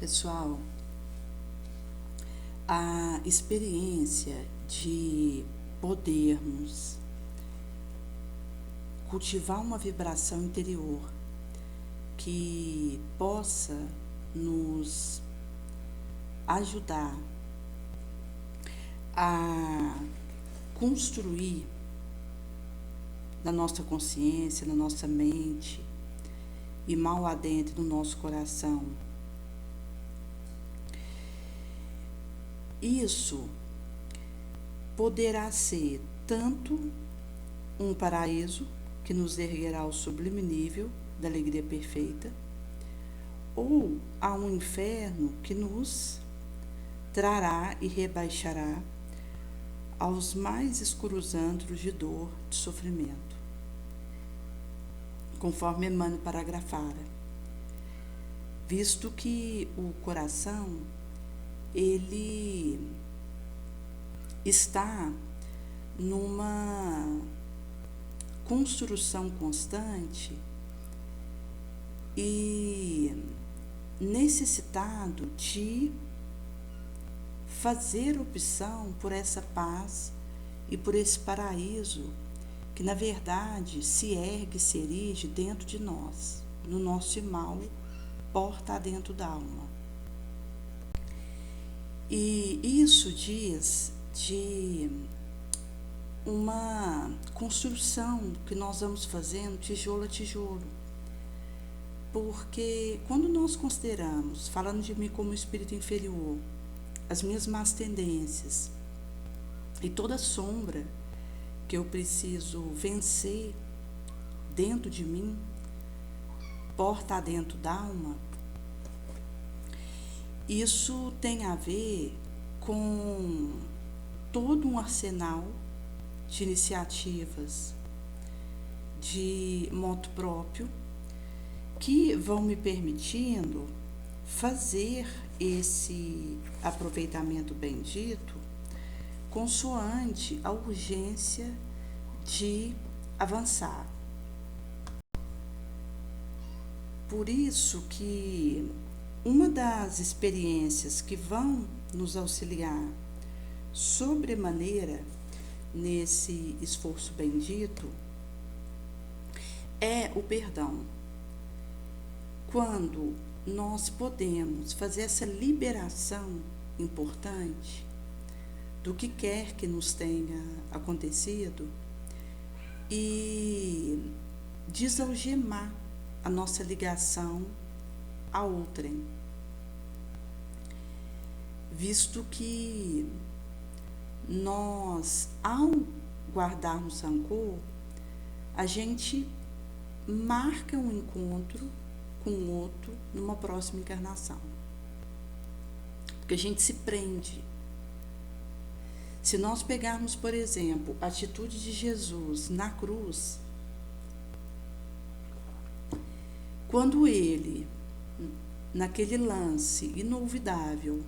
Pessoal, a experiência de podermos cultivar uma vibração interior que possa nos ajudar a construir na nossa consciência, na nossa mente e mal adentro no nosso coração. Isso poderá ser tanto um paraíso que nos erguerá ao sublime nível da alegria perfeita, ou a um inferno que nos trará e rebaixará aos mais escuros antros de dor, de sofrimento, conforme Emmanuel paragrafara, visto que o coração ele está numa construção constante e necessitado de fazer opção por essa paz e por esse paraíso que na verdade se ergue, se erige dentro de nós, no nosso mal, porta dentro da alma. E isso diz de uma construção que nós vamos fazendo tijolo a tijolo. Porque quando nós consideramos, falando de mim como espírito inferior, as minhas más tendências e toda sombra que eu preciso vencer dentro de mim, porta dentro da alma, isso tem a ver com todo um arsenal de iniciativas de moto próprio que vão me permitindo fazer esse aproveitamento bendito consoante a urgência de avançar. Por isso que uma das experiências que vão nos auxiliar sobremaneira nesse esforço bendito é o perdão. Quando nós podemos fazer essa liberação importante do que quer que nos tenha acontecido e desalgemar a nossa ligação a outrem, visto que nós, ao guardarmos rancor, a gente marca um encontro com o outro numa próxima encarnação, porque a gente se prende. Se nós pegarmos, por exemplo, a atitude de Jesus na cruz, quando ele, naquele lance inolvidável,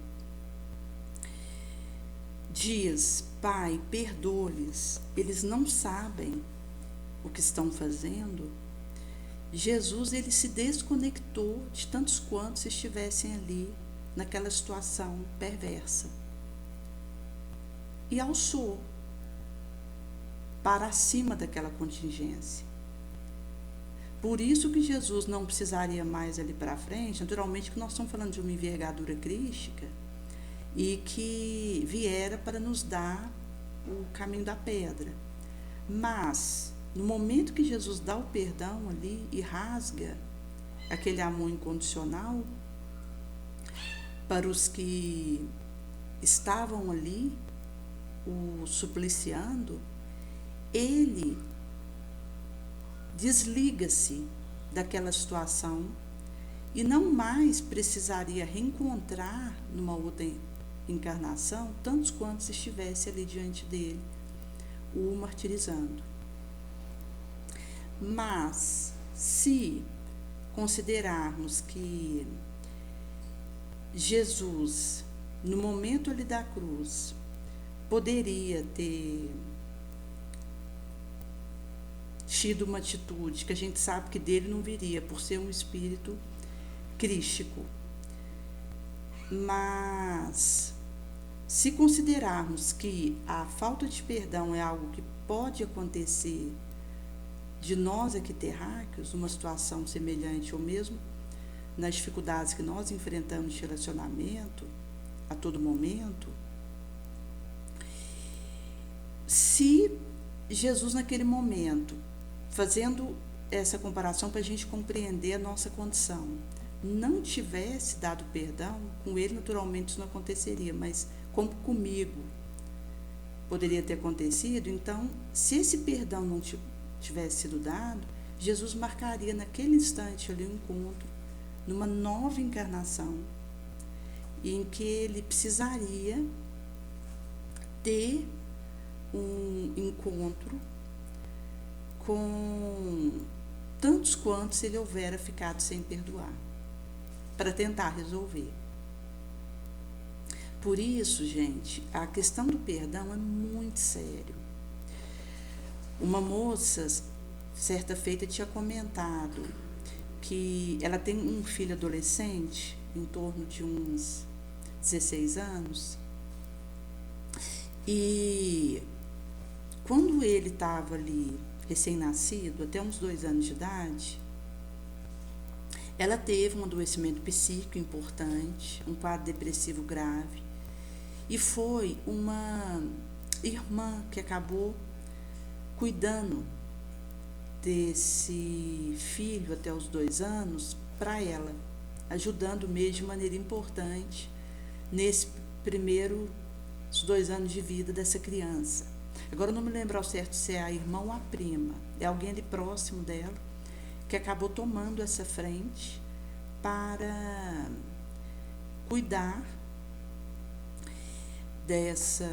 diz: Pai, perdoa-lhes, eles não sabem o que estão fazendo. Jesus, ele se desconectou de tantos quantos estivessem ali naquela situação perversa e alçou para cima daquela contingência. Por isso que Jesus não precisaria mais ali para frente, naturalmente que nós estamos falando de uma envergadura crística e que viera para nos dar o caminho da pedra. Mas, no momento que Jesus dá o perdão ali e rasga aquele amor incondicional para os que estavam ali o supliciando, ele desliga-se daquela situação e não mais precisaria reencontrar numa outra encarnação tantos quantos estivesse ali diante dele, o martirizando. Mas, se considerarmos que Jesus, no momento ali da cruz, poderia ter tido uma atitude que a gente sabe que dele não viria, por ser um espírito crístico, Mas, se considerarmos que a falta de perdão é algo que pode acontecer de nós aqui terráqueos, numa situação semelhante ou mesmo nas dificuldades que nós enfrentamos de relacionamento a todo momento, se Jesus naquele momento, fazendo essa comparação para a gente compreender a nossa condição, não tivesse dado perdão, com ele naturalmente isso não aconteceria, mas como comigo poderia ter acontecido, então, se esse perdão não tivesse sido dado, Jesus marcaria naquele instante ali um encontro, numa nova encarnação, em que ele precisaria ter um encontro com tantos quantos ele houvera ficado sem perdoar, para tentar resolver. Por isso, gente, a questão do perdão é muito sério. Uma moça, certa feita, tinha comentado que ela tem um filho adolescente, em torno de uns 16 anos, e quando ele estava ali, recém-nascido, até uns 2 anos de idade, ela teve um adoecimento psíquico importante, um quadro depressivo grave, e foi uma irmã que acabou cuidando desse filho até os 2 anos para ela, ajudando mesmo de maneira importante nesse primeiros 2 anos de vida dessa criança. Agora eu não me lembro ao certo se é a irmã ou a prima, é alguém ali próximo dela que acabou tomando essa frente para cuidar dessa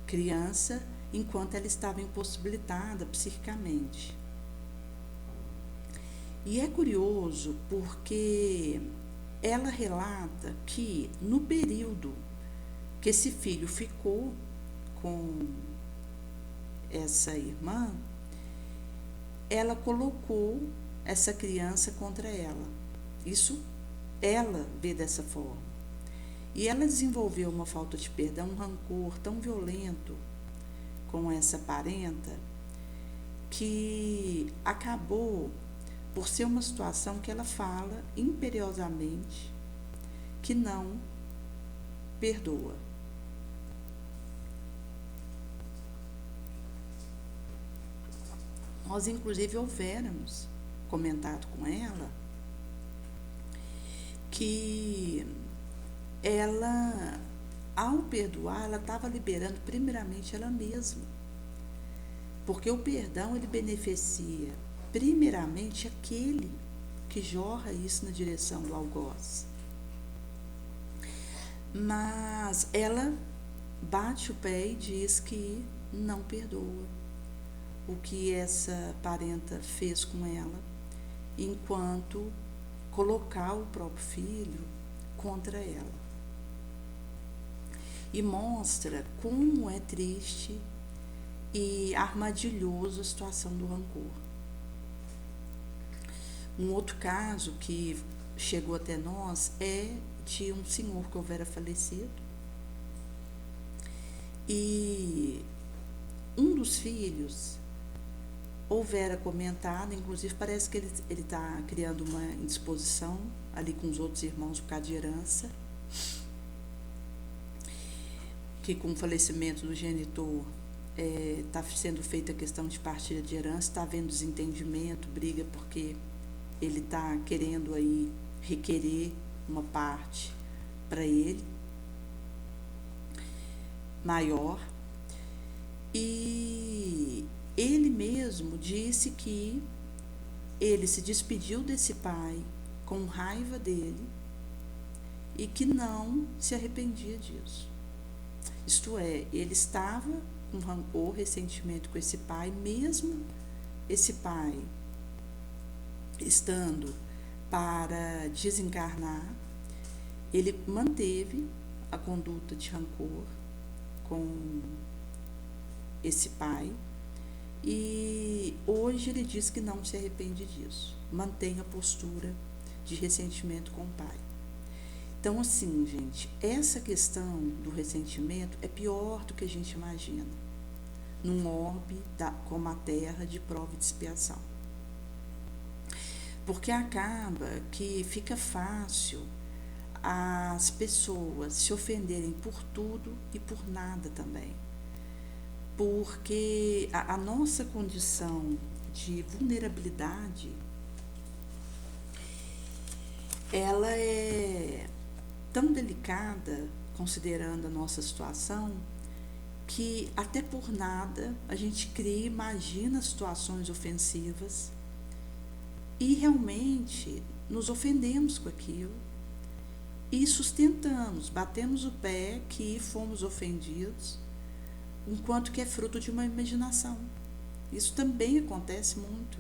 criança enquanto ela estava impossibilitada psiquicamente. E é curioso porque ela relata que no período que esse filho ficou com essa irmã, ela colocou essa criança contra ela. Isso ela vê dessa forma. E ela desenvolveu uma falta de perdão, um rancor tão violento com essa parenta, que acabou por ser uma situação que ela fala imperiosamente que não perdoa. Nós, inclusive, houvéramos comentado com ela que ela, ao perdoar, ela estava liberando primeiramente ela mesma, porque o perdão ele beneficia primeiramente aquele que jorra isso na direção do algoz. Mas ela bate o pé e diz que não perdoa o que essa parenta fez com ela, enquanto colocar o próprio filho contra ela. E mostra como é triste e armadilhoso a situação do rancor. Um outro caso que chegou até nós é de um senhor que houvera falecido, e um dos filhos houvera comentado, inclusive parece que ele está criando uma indisposição ali com os outros irmãos por causa de herança, que com o falecimento do genitor está sendo feita a questão de partilha de herança, está havendo desentendimento, briga, porque ele está querendo aí requerer uma parte para ele maior, e ele mesmo disse que ele se despediu desse pai com raiva dele e que não se arrependia disso. Isto é, ele estava com rancor, ressentimento com esse pai, mesmo esse pai estando para desencarnar, ele manteve a conduta de rancor com esse pai, e hoje ele diz que não se arrepende disso, mantém a postura de ressentimento com o pai. Então, assim, gente, essa questão do ressentimento é pior do que a gente imagina, num orbe como a Terra de prova e de expiação. Porque acaba que fica fácil as pessoas se ofenderem por tudo e por nada também. Porque a nossa condição de vulnerabilidade, ela é tão delicada, considerando a nossa situação, que até por nada a gente cria, imagina situações ofensivas e realmente nos ofendemos com aquilo e sustentamos, batemos o pé que fomos ofendidos, enquanto que é fruto de uma imaginação. Isso também acontece muito,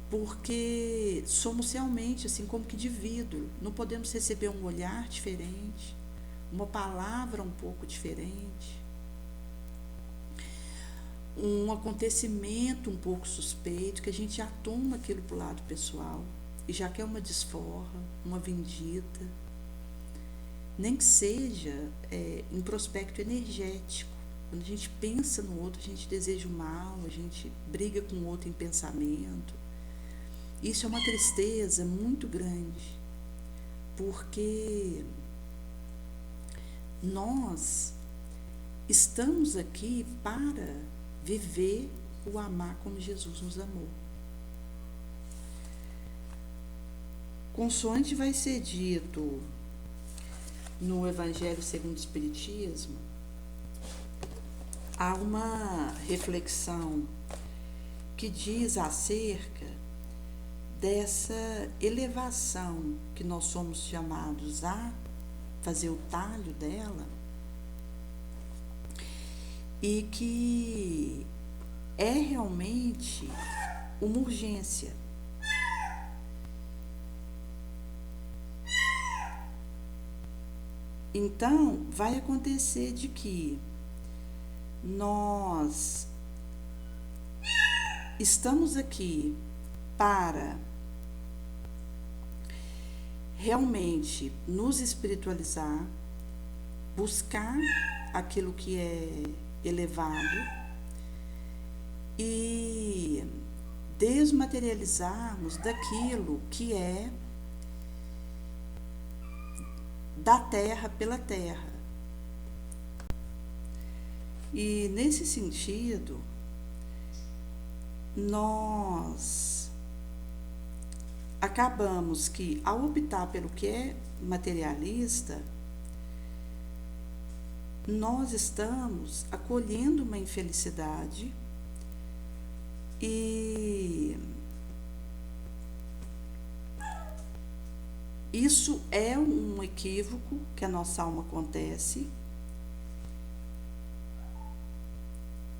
porque somos realmente assim como que de vidro, não podemos receber um olhar diferente, uma palavra um pouco diferente, um acontecimento um pouco suspeito, que a gente já toma aquilo para o lado pessoal e já quer uma desforra, uma vindita, nem que seja em prospecto energético. Quando a gente pensa no outro, a gente deseja o mal, a gente briga com o outro em pensamento. Isso é uma tristeza muito grande, porque nós estamos aqui para viver o amar como Jesus nos amou. Consoante vai ser dito no Evangelho segundo o Espiritismo, há uma reflexão que diz acerca dessa elevação que nós somos chamados a fazer o talho dela, e que é realmente uma urgência. Então, vai acontecer de que nós estamos aqui para realmente nos espiritualizar, buscar aquilo que é elevado e desmaterializarmos daquilo que é da terra pela terra. E nesse sentido, nós acabamos que, ao optar pelo que é materialista, nós estamos acolhendo uma infelicidade e isso é um equívoco que a nossa alma acontece.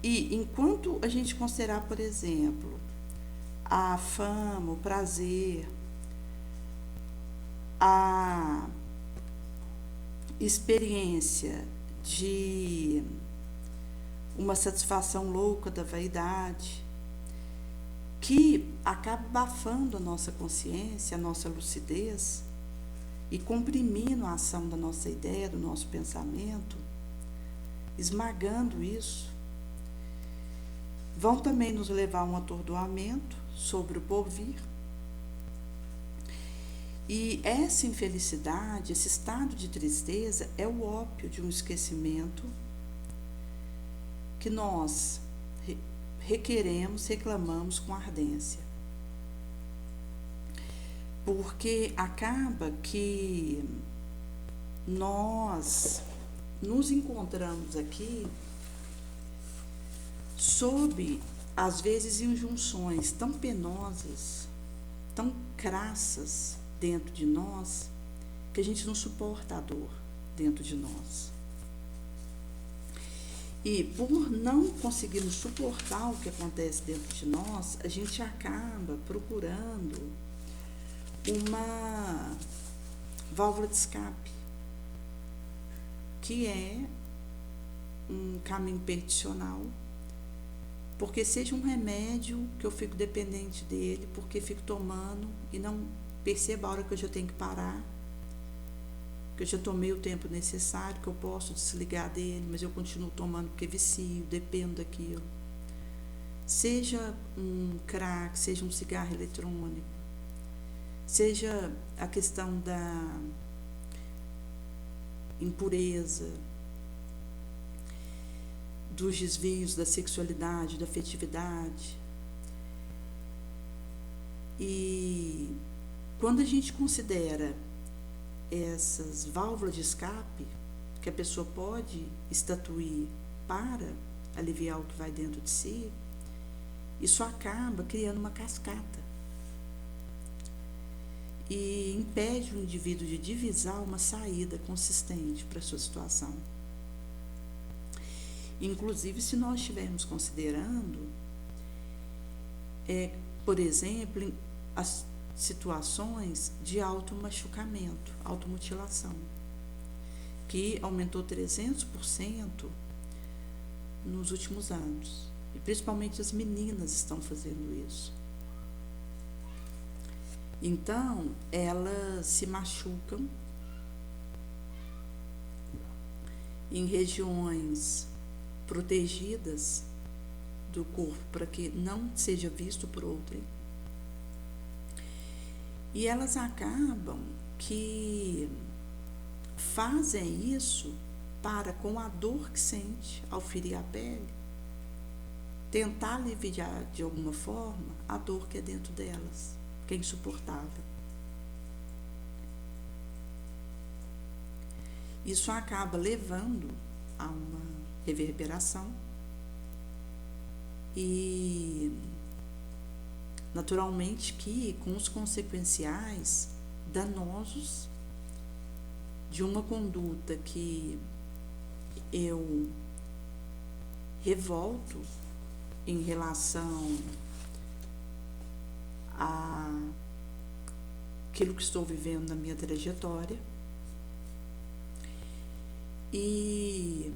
E enquanto a gente considerar, por exemplo, a fama, o prazer, a experiência de uma satisfação louca da vaidade, que acaba abafando a nossa consciência, a nossa lucidez e comprimindo a ação da nossa ideia, do nosso pensamento, esmagando isso, vão também nos levar a um atordoamento sobre o porvir. E essa infelicidade, esse estado de tristeza, é o ópio de um esquecimento que nós requeremos, reclamamos com ardência. Porque acaba que nós nos encontramos aqui sob, às vezes, injunções tão penosas, tão crassas dentro de nós, que a gente não suporta a dor dentro de nós. E por não conseguirmos suportar o que acontece dentro de nós, a gente acaba procurando uma válvula de escape, que é um caminho perdicional, porque seja um remédio que eu fico dependente dele, porque fico tomando e não percebo a hora que eu já tenho que parar, que eu já tomei o tempo necessário, que eu posso desligar dele, mas eu continuo tomando porque vicio, dependo daquilo. Seja um crack, seja um cigarro eletrônico, seja a questão da impureza, dos desvios da sexualidade, da afetividade. E quando a gente considera essas válvulas de escape que a pessoa pode estatuir para aliviar o que vai dentro de si, isso acaba criando uma cascata e impede o indivíduo de divisar uma saída consistente para a sua situação. Inclusive, se nós estivermos considerando, por exemplo, as situações de automachucamento, automutilação, que aumentou 300% nos últimos anos. E principalmente as meninas estão fazendo isso. Então, elas se machucam em regiões protegidas do corpo para que não seja visto por outrem. E elas acabam que fazem isso para, com a dor que sente ao ferir a pele, tentar aliviar de alguma forma a dor que é dentro delas, que é insuportável. Isso acaba levando a uma reverberação e, naturalmente, que com os consequenciais danosos de uma conduta que eu revolto em relação a aquilo que estou vivendo na minha trajetória e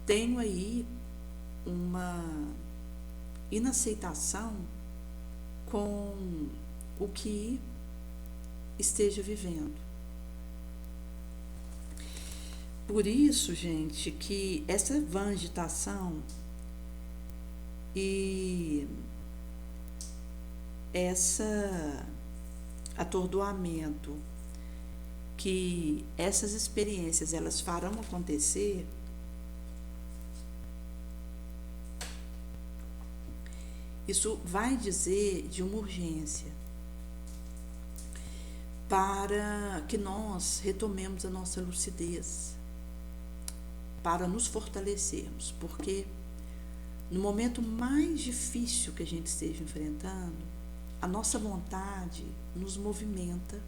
tenho aí uma inaceitação com o que esteja vivendo. Por isso, gente, que essa vagitação e essa atordoamento que essas experiências elas farão acontecer, isso vai dizer de uma urgência para que nós retomemos a nossa lucidez, para nos fortalecermos, porque no momento mais difícil que a gente esteja enfrentando, a nossa vontade nos movimenta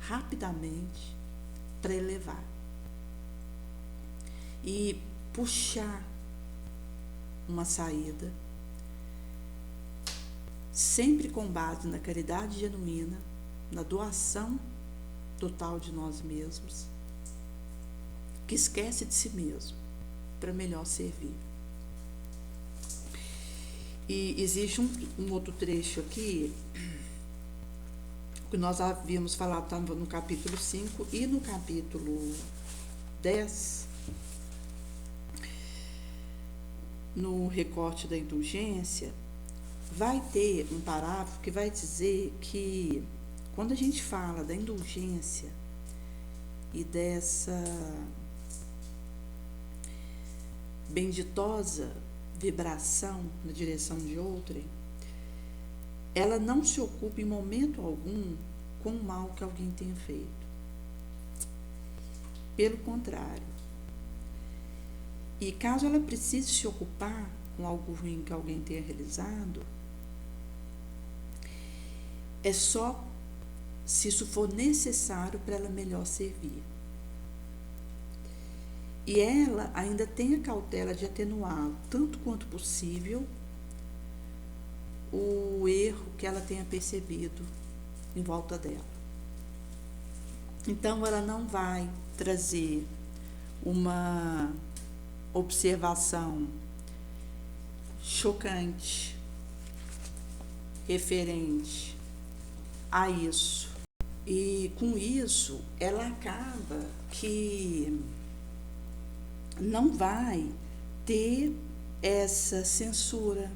rapidamente para elevar e puxar uma saída, sempre com base na caridade genuína, na doação total de nós mesmos, que esquece de si mesmo para melhor servir. E existe um outro trecho aqui que nós havíamos falado, estava no capítulo 5 e no capítulo 10, no recorte da indulgência, vai ter um parágrafo que vai dizer que quando a gente fala da indulgência e dessa benditosa vibração na direção de outrem, ela não se ocupa em momento algum com o mal que alguém tenha feito. Pelo contrário. E caso ela precise se ocupar com algo ruim que alguém tenha realizado, é só se isso for necessário para ela melhor servir. E ela ainda tem a cautela de atenuar, tanto quanto possível, o erro que ela tenha percebido em volta dela. Então, ela não vai trazer uma observação chocante referente a isso E com isso, ela acaba que não vai ter essa censura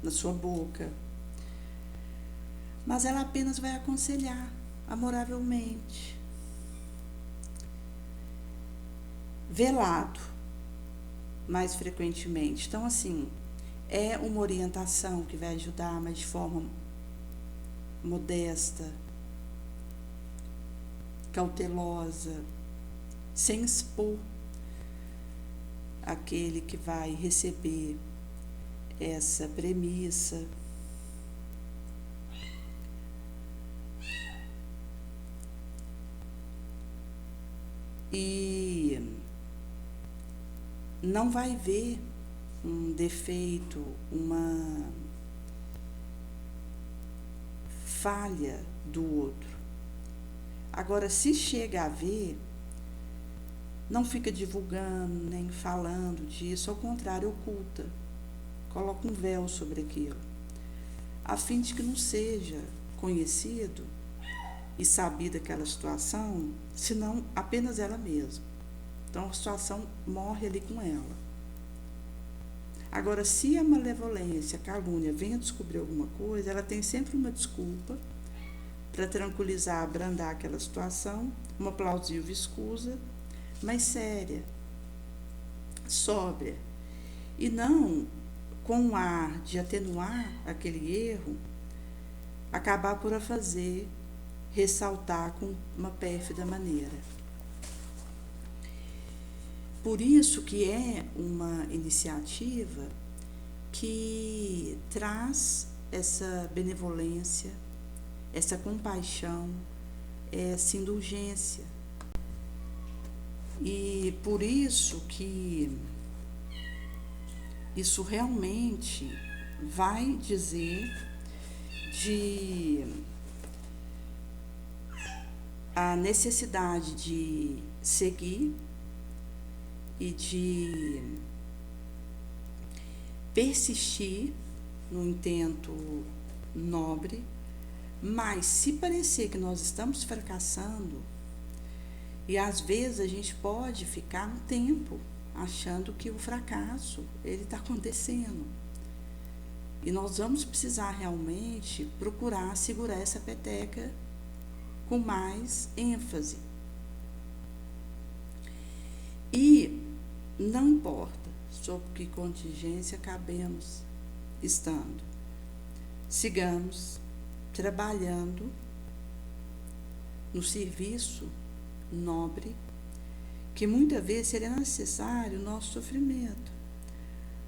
na sua boca, mas ela apenas vai aconselhar amoravelmente, velado mais frequentemente. Então, assim, é uma orientação que vai ajudar, mas de forma modesta, cautelosa, sem expor aquele que vai receber essa premissa. E não vai ver um defeito, uma falha do outro. Agora, se chega a ver, não fica divulgando, nem falando disso, ao contrário, oculta, coloca um véu sobre aquilo, a fim de que não seja conhecido e sabida aquela situação, senão apenas ela mesma. Então a situação morre ali com ela. Agora, se a malevolência, a calúnia, vem a descobrir alguma coisa, ela tem sempre uma desculpa para tranquilizar, abrandar aquela situação, uma plausível escusa, mas séria, sóbria, e não com o ar de atenuar aquele erro, acabar por a fazer ressaltar com uma pérfida maneira. Por isso que é uma iniciativa que traz essa benevolência, essa compaixão, essa indulgência. E por isso que isso realmente vai dizer de a necessidade de seguir e de persistir no intento nobre, mas se parecer que nós estamos fracassando, e às vezes a gente pode ficar um tempo achando que o fracasso ele está acontecendo, e nós vamos precisar realmente procurar segurar essa peteca com mais ênfase. E não importa sob que contingência acabemos estando, sigamos trabalhando no serviço nobre, que muitas vezes será necessário o nosso sofrimento,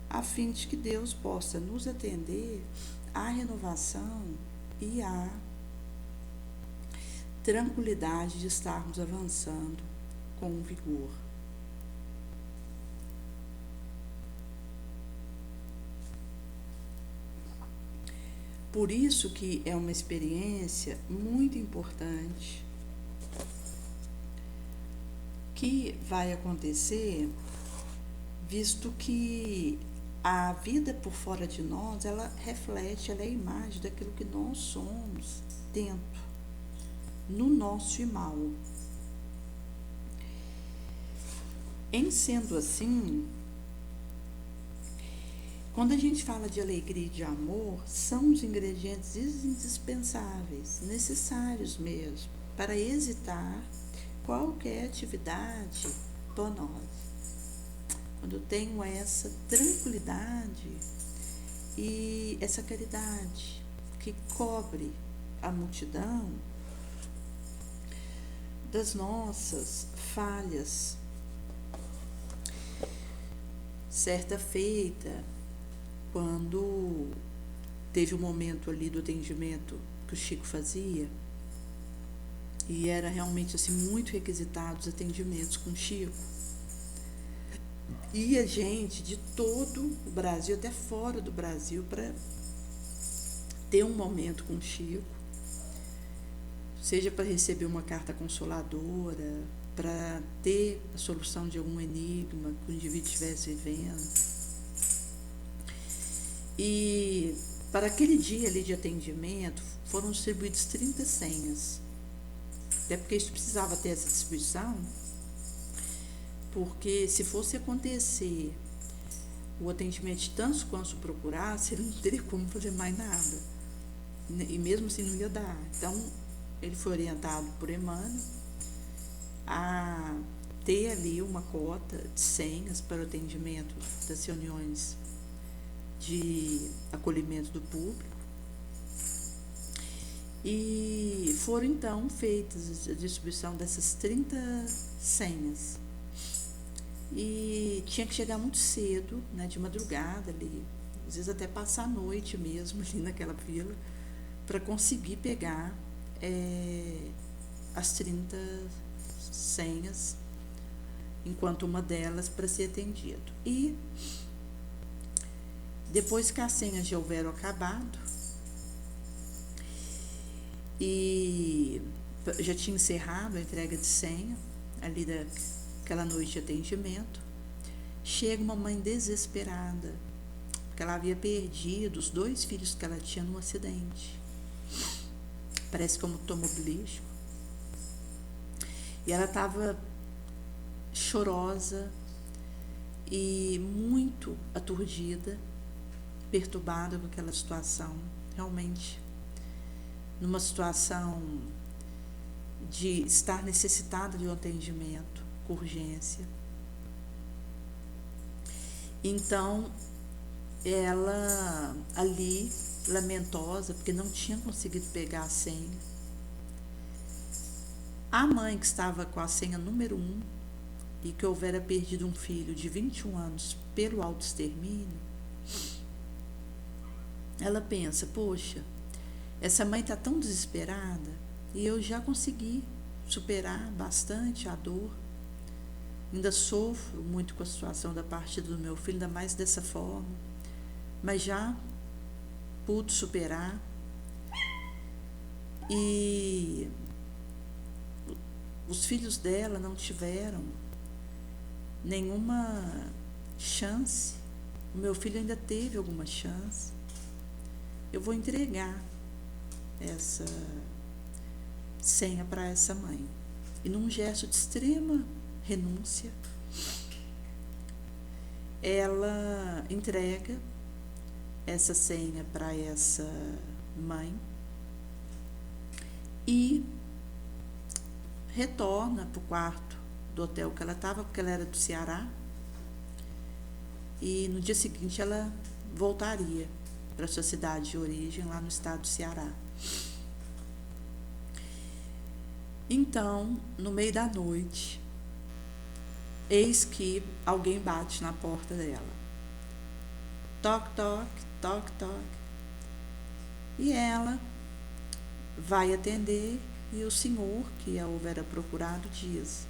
a fim de que Deus possa nos atender à renovação e à tranquilidade de estarmos avançando com vigor. Por isso que é uma experiência muito importante que vai acontecer, visto que a vida por fora de nós, ela reflete, ela é a imagem daquilo que nós somos dentro, no nosso mal. Em sendo assim, quando a gente fala de alegria e de amor, são os ingredientes indispensáveis, necessários mesmo, para exercitar qualquer atividade penosa. Quando eu tenho essa tranquilidade e essa caridade que cobre a multidão das nossas falhas. Certa feita, quando teve um momento ali do atendimento que o Chico fazia, e era realmente assim muito requisitado os atendimentos com o Chico, ia gente de todo o Brasil, até fora do Brasil, para ter um momento com o Chico, seja para receber uma carta consoladora, para ter a solução de algum enigma que o indivíduo estivesse vivendo. E para aquele dia ali de atendimento, foram distribuídas 30 senhas Até porque isso precisava ter essa distribuição, porque se fosse acontecer o atendimento de tantos quantos procurasse, ele não teria como fazer mais nada. E mesmo assim não ia dar. Então, ele foi orientado por Emmanuel a ter ali uma cota de senhas para o atendimento das reuniões de acolhimento do público. E foram então feitas a distribuição dessas 30 senhas. E tinha que chegar muito cedo, né, de madrugada ali, às vezes até passar a noite mesmo ali naquela fila, para conseguir pegar as 30 senhas, enquanto uma delas para ser atendido. E depois que as senhas já houveram acabado, e já tinha encerrado a entrega de senha, ali daquela noite de atendimento, chega uma mãe desesperada, porque ela havia perdido os 2 filhos que ela tinha num acidente, parece como automobilístico, e ela estava chorosa e muito aturdida, perturbada com aquela situação, realmente numa situação de estar necessitada de um atendimento com urgência. Então, ela ali, lamentosa, porque não tinha conseguido pegar a senha. A mãe que estava com a senha número 1 e que houvera perdido um filho de 21 anos pelo autoextermínio, ela pensa, poxa, essa mãe está tão desesperada e eu já consegui superar bastante a dor. Ainda sofro muito com a situação da partida do meu filho, ainda mais dessa forma, mas já pude superar. E os filhos dela não tiveram nenhuma chance. O meu filho ainda teve alguma chance. Eu vou entregar essa senha para essa mãe. E num gesto de extrema renúncia, ela entrega essa senha para essa mãe e retorna para o quarto do hotel que ela estava, porque ela era do Ceará, e no dia seguinte ela voltaria para sua cidade de origem, lá no estado do Ceará. Então, no meio da noite, eis que alguém bate na porta dela. Toque, toque, toque, toque. E ela vai atender e o senhor que a houvera procurado diz: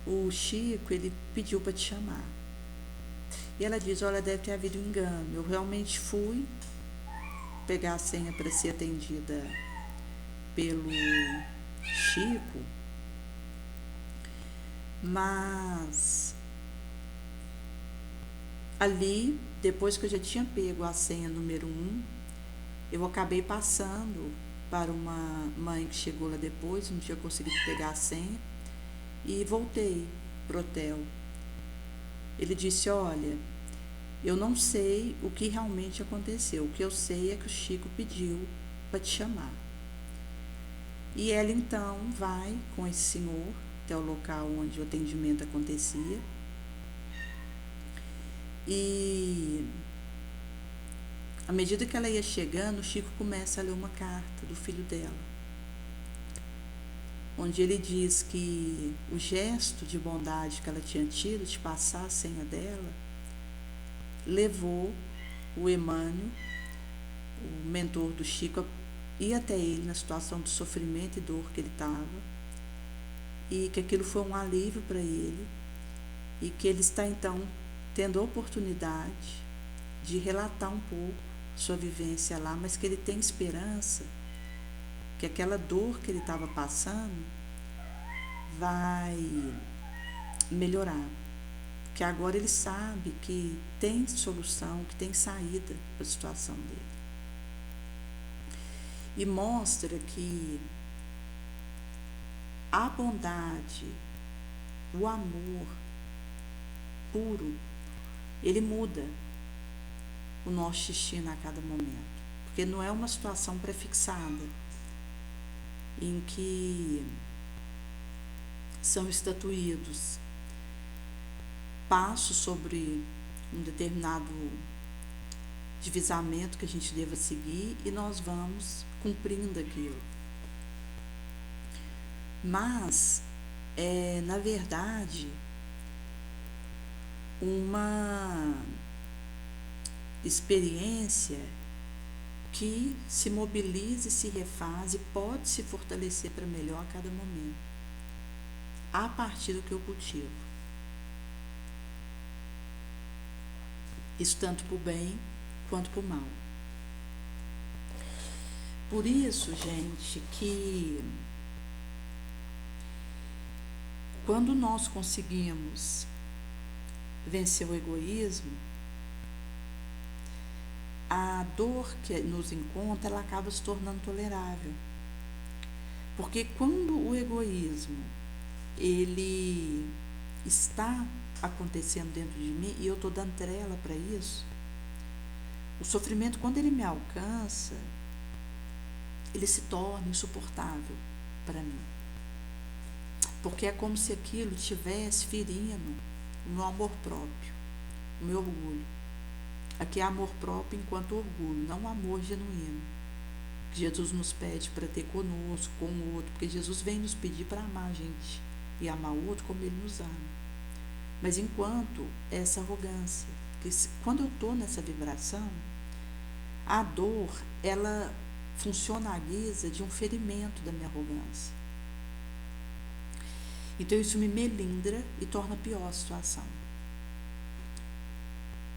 o Chico, ele pediu para te chamar. E ela diz: olha, deve ter havido um engano. Eu realmente fui pegar a senha para ser atendida pelo Chico, mas ali, depois que eu já tinha pego a senha número 1, eu acabei passando para uma mãe que chegou lá depois, não tinha conseguido pegar a senha, e voltei para o hotel. Ele disse: olha, eu não sei o que realmente aconteceu, o que eu sei é que o Chico pediu para te chamar. E ela então vai com esse senhor até o local onde o atendimento acontecia, e à medida que ela ia chegando, o Chico começa a ler uma carta do filho dela, onde ele diz que o gesto de bondade que ela tinha tido de passar a senha dela levou o Emmanuel, o mentor do Chico, a ir até ele na situação de sofrimento e dor que ele estava, e que aquilo foi um alívio para ele, e que ele está então tendo a oportunidade de relatar um pouco sua vivência lá, mas que ele tem esperança que aquela dor que ele estava passando vai melhorar, que agora ele sabe que tem solução, que tem saída para a situação dele. E mostra que a bondade, o amor puro, ele muda o nosso destino a cada momento. Porque não é uma situação prefixada em que são estatuídos passos sobre um determinado divisamento que a gente deva seguir e nós vamos cumprindo aquilo. Mas é, na verdade, uma experiência que se mobiliza e se refaz e pode se fortalecer para melhor a cada momento, a partir do que eu cultivo. Isso tanto para o bem quanto para o mal. Por isso, gente, que quando nós conseguimos vencer o egoísmo, a dor que nos encontra, ela acaba se tornando tolerável. Porque quando o egoísmo, ele está acontecendo dentro de mim e eu estou dando trela para isso, o sofrimento, quando ele me alcança, ele se torna insuportável para mim. Porque é como se aquilo estivesse ferindo o meu amor próprio, o meu orgulho. Aqui é amor próprio enquanto orgulho, não amor genuíno, que Jesus nos pede para ter conosco, com o outro, porque Jesus vem nos pedir para amar a gente e amar o outro como ele nos ama. Mas enquanto essa arrogância, porque quando eu estou nessa vibração, a dor, ela funciona à guisa de um ferimento da minha arrogância. Então isso me melindra e torna pior a situação.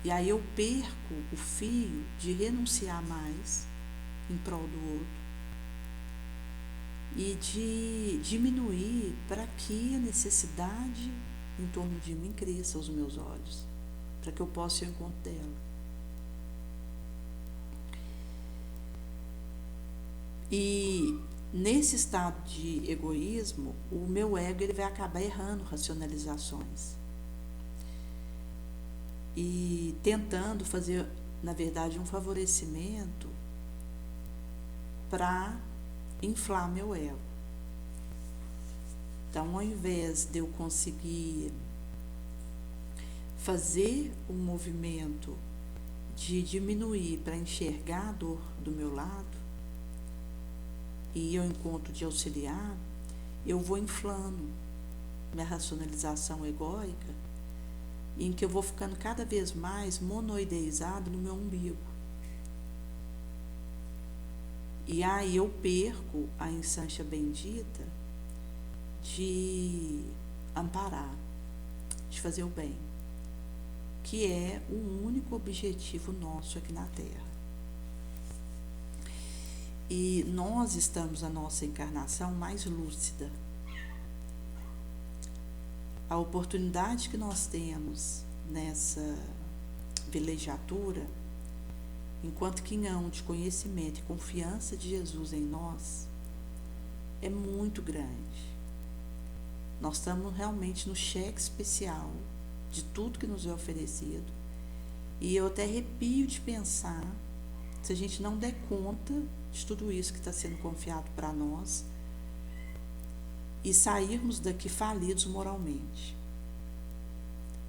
E aí eu perco o fio de renunciar mais em prol do outro e de diminuir para que a necessidade em torno de mim cresça aos meus olhos, para que eu possa ir ao encontro dela. E nesse estado de egoísmo, o meu ego ele vai acabar errando racionalizações e tentando fazer, na verdade, um favorecimento para inflar meu ego. Então, ao invés de eu conseguir fazer um movimento de diminuir para enxergar a dor do meu lado e ao encontro de auxiliar, eu vou inflando minha racionalização egóica, em que eu vou ficando cada vez mais monoideizado no meu umbigo. E aí eu perco a instância bendita de amparar, de fazer o bem, que é o único objetivo nosso aqui na Terra. E nós estamos a nossa encarnação mais lúcida. A oportunidade que nós temos nessa velejatura, enquanto quinhão de conhecimento e confiança de Jesus em nós, é muito grande. Nós estamos realmente no cheque especial de tudo que nos é oferecido. E eu até arrepio de pensar, se a gente não der conta de tudo isso que está sendo confiado para nós, e sairmos daqui falidos moralmente.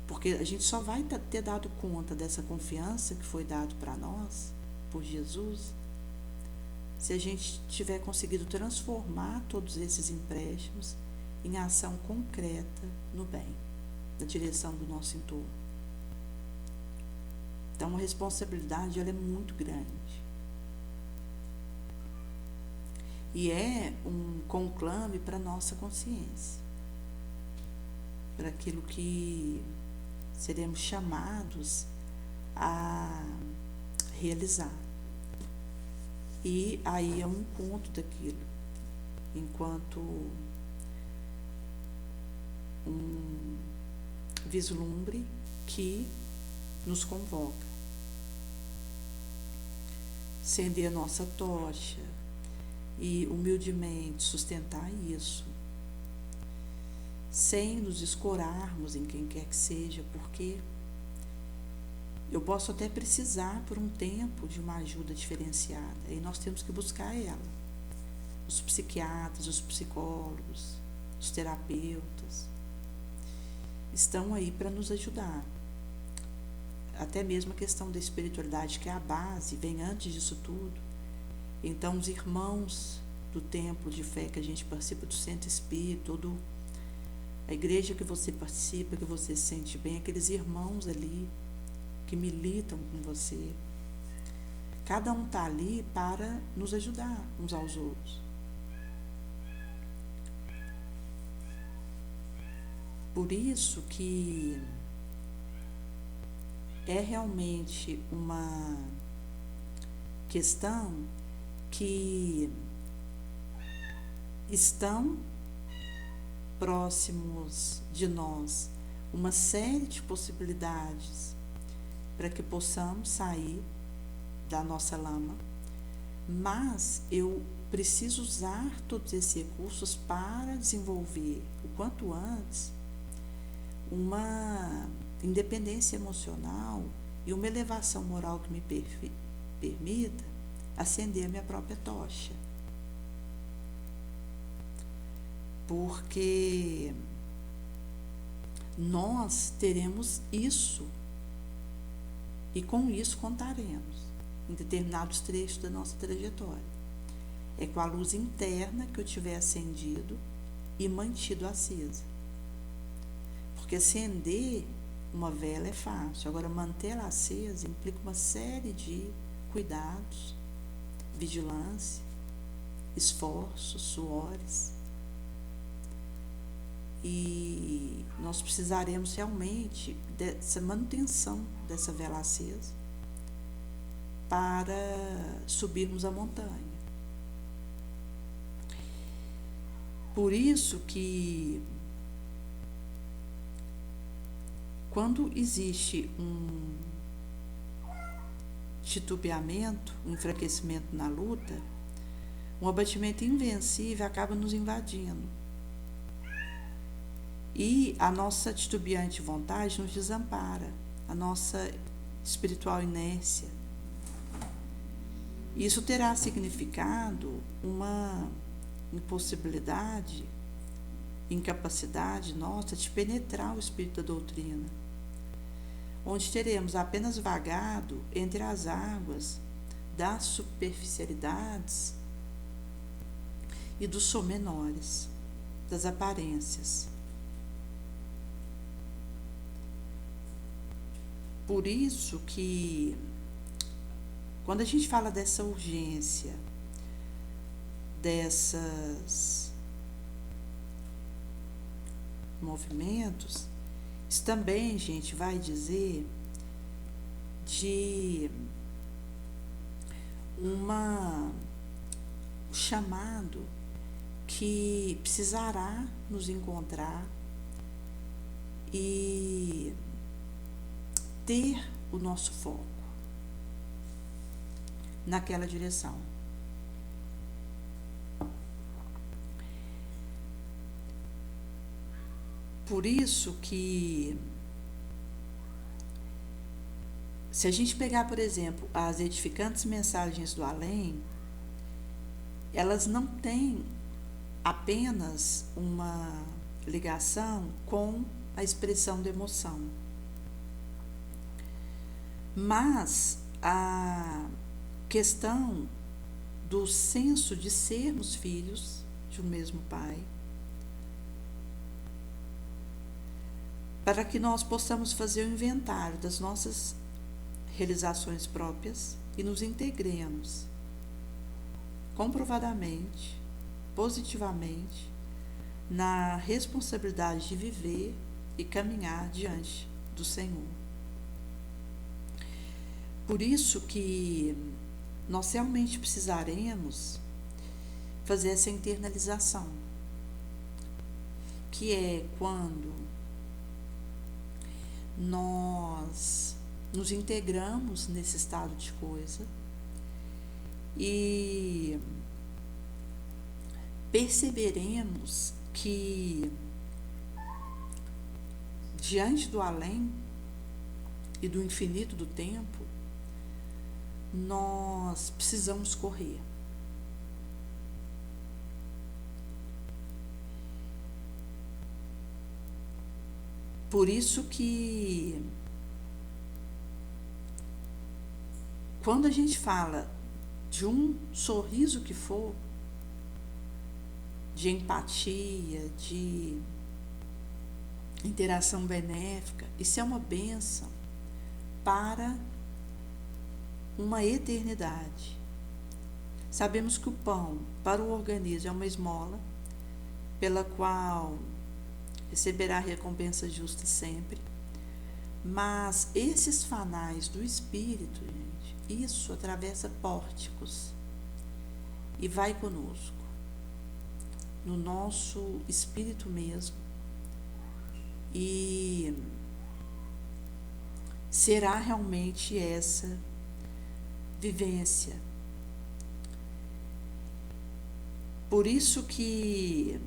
Porque a gente só vai ter dado conta dessa confiança que foi dado para nós, por Jesus, se a gente tiver conseguido transformar todos esses empréstimos em ação concreta no bem, na direção do nosso entorno. Então a responsabilidade ela é muito grande. E é um conclame para a nossa consciência, para aquilo que seremos chamados a realizar. E aí é um encontro daquilo, enquanto um vislumbre que nos convoca. Acender a nossa tocha e humildemente sustentar isso sem nos escorarmos em quem quer que seja, porque eu posso até precisar por um tempo de uma ajuda diferenciada, e nós temos que buscar ela. Os psiquiatras, os psicólogos, os terapeutas estão aí para nos ajudar. Até mesmo a questão da espiritualidade, que é a base, vem antes disso tudo. Então, os irmãos do templo de fé que a gente participa, do centro espírita, a igreja que você participa, que você se sente bem, aqueles irmãos ali que militam com você, cada um está ali para nos ajudar uns aos outros. Por isso que é realmente uma questão que estão próximos de nós uma série de possibilidades para que possamos sair da nossa lama, mas eu preciso usar todos esses recursos para desenvolver o quanto antes uma independência emocional e uma elevação moral que me permita acender a minha própria tocha. Porque nós teremos isso e com isso contaremos em determinados trechos da nossa trajetória. É com a luz interna que eu tiver acendido e mantido acesa. Porque acender uma vela é fácil, agora mantê-la acesa implica uma série de cuidados, vigilância, esforços, suores. E nós precisaremos realmente dessa manutenção dessa vela acesa para subirmos a montanha. Por isso que quando existe um titubeamento, um enfraquecimento na luta, um abatimento invencível acaba nos invadindo. E a nossa titubeante vontade nos desampara, a nossa espiritual inércia. Isso terá significado uma impossibilidade, incapacidade nossa de penetrar o espírito da doutrina, onde teremos apenas vagado entre as águas das superficialidades e dos somenores, das aparências. Por isso que, quando a gente fala dessa urgência, desses movimentos, isso também, gente, vai dizer de um chamado que precisará nos encontrar e ter o nosso foco naquela direção. Por isso que, se a gente pegar, por exemplo, as edificantes mensagens do além, elas não têm apenas uma ligação com a expressão da emoção, mas a questão do senso de sermos filhos de um mesmo Pai, para que nós possamos fazer o inventário das nossas realizações próprias e nos integremos comprovadamente, positivamente, na responsabilidade de viver e caminhar diante do Senhor. Por isso que nós realmente precisaremos fazer essa internalização, que é quando nós nos integramos nesse estado de coisa e perceberemos que diante do além e do infinito do tempo, nós precisamos correr. Por isso que quando a gente fala de um sorriso que for, de empatia, de interação benéfica, isso é uma bênção para uma eternidade. Sabemos que o pão para o organismo é uma esmola, pela qual receberá recompensa justa sempre, mas esses fanais do espírito, gente, isso atravessa pórticos e vai conosco, no nosso espírito mesmo, e será realmente essa vivência. Por isso que,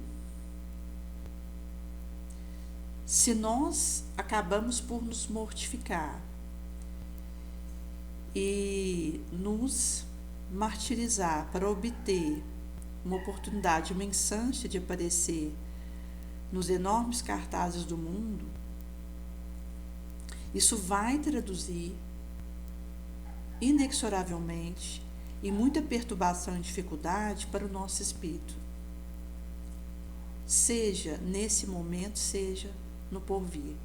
se nós acabamos por nos mortificar e nos martirizar para obter uma oportunidade, uma instância de aparecer nos enormes cartazes do mundo, isso vai traduzir inexoravelmente em muita perturbação e dificuldade para o nosso espírito, seja nesse momento, seja no porvir.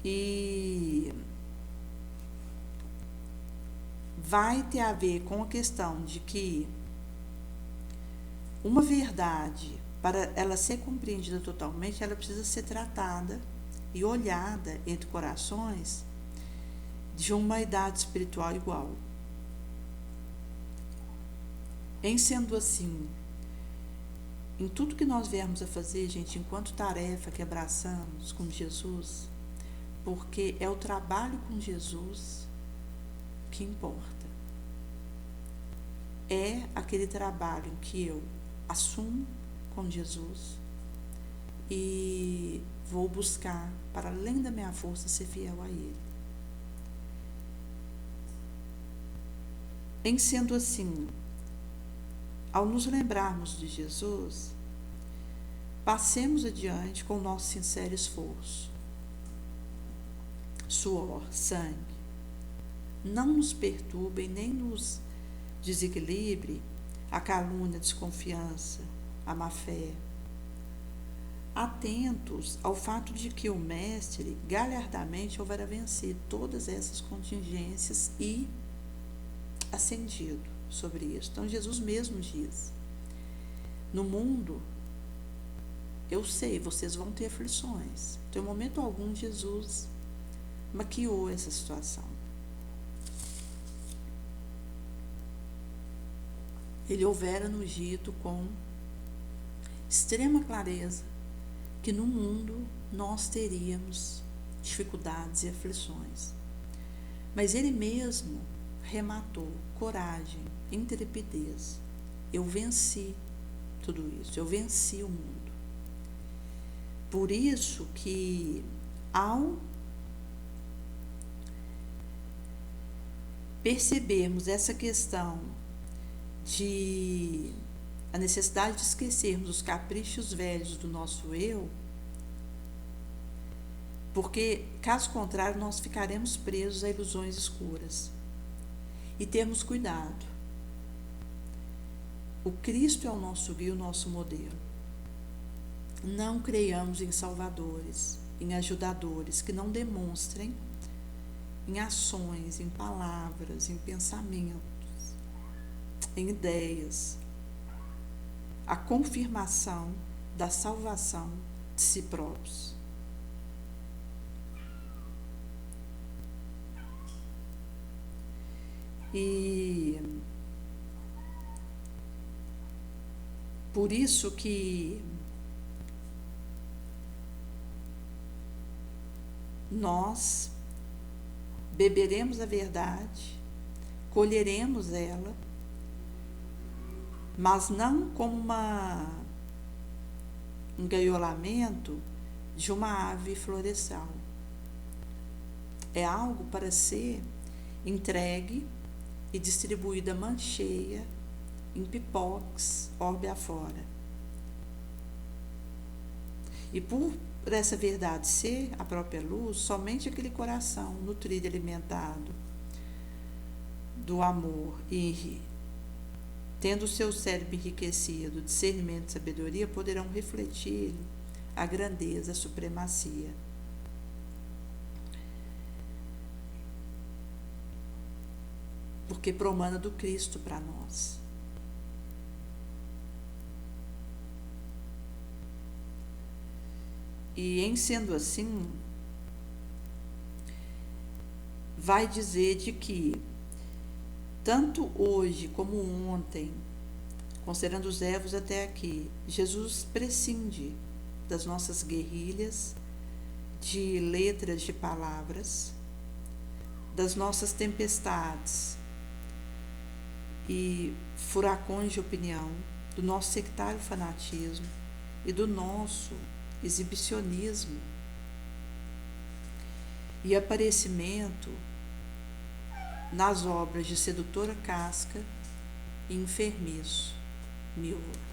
E vai ter a ver com a questão de que uma verdade, para ela ser compreendida totalmente, ela precisa ser tratada e olhada entre corações de uma idade espiritual igual. Em sendo assim, em tudo que nós viermos a fazer, gente, enquanto tarefa que abraçamos com Jesus, porque é o trabalho com Jesus que importa. É aquele trabalho em que eu assumo com Jesus e vou buscar, para além da minha força, ser fiel a Ele. Em sendo assim, ao nos lembrarmos de Jesus, passemos adiante com o nosso sincero esforço, suor, sangue. Não nos perturbem nem nos desequilibre a calúnia, a desconfiança, a má-fé. Atentos ao fato de que o Mestre galhardamente houvera vencido todas essas contingências e ascendido sobre isso. Então Jesus mesmo diz: no mundo, eu sei, vocês vão ter aflições. Então, em momento algum, Jesus maquiou essa situação. Ele houvera nos dito com extrema clareza que no mundo nós teríamos dificuldades e aflições. Mas ele mesmo rematou: coragem, intrepidez. Eu venci tudo isso, eu venci o mundo. Por isso que, ao percebermos essa questão de a necessidade de esquecermos os caprichos velhos do nosso eu, porque, caso contrário, nós ficaremos presos a ilusões escuras. E termos cuidado. O Cristo é o nosso guia, o nosso modelo. Não creiamos em salvadores, em ajudadores que não demonstrem em ações, em palavras, em pensamentos, em ideias, a confirmação da salvação de si próprios. E por isso que nós beberemos a verdade, colheremos ela, mas não como uma engaiolamento de uma ave florestal. É algo para ser entregue e distribuída mancheia em pipoques, orbe afora. E por essa verdade ser a própria luz, somente aquele coração nutrido e alimentado do amor e tendo o seu cérebro enriquecido, discernimento e sabedoria, poderão refletir a grandeza, a supremacia. Porque promana do Cristo para nós. E em sendo assim, vai dizer de que tanto hoje como ontem, considerando os erros até aqui, Jesus prescinde das nossas guerrilhas, de letras de palavras, das nossas tempestades e furacões de opinião, do nosso sectário fanatismo e do nosso exibicionismo e aparecimento nas obras de sedutora casca e enfermiço miolo.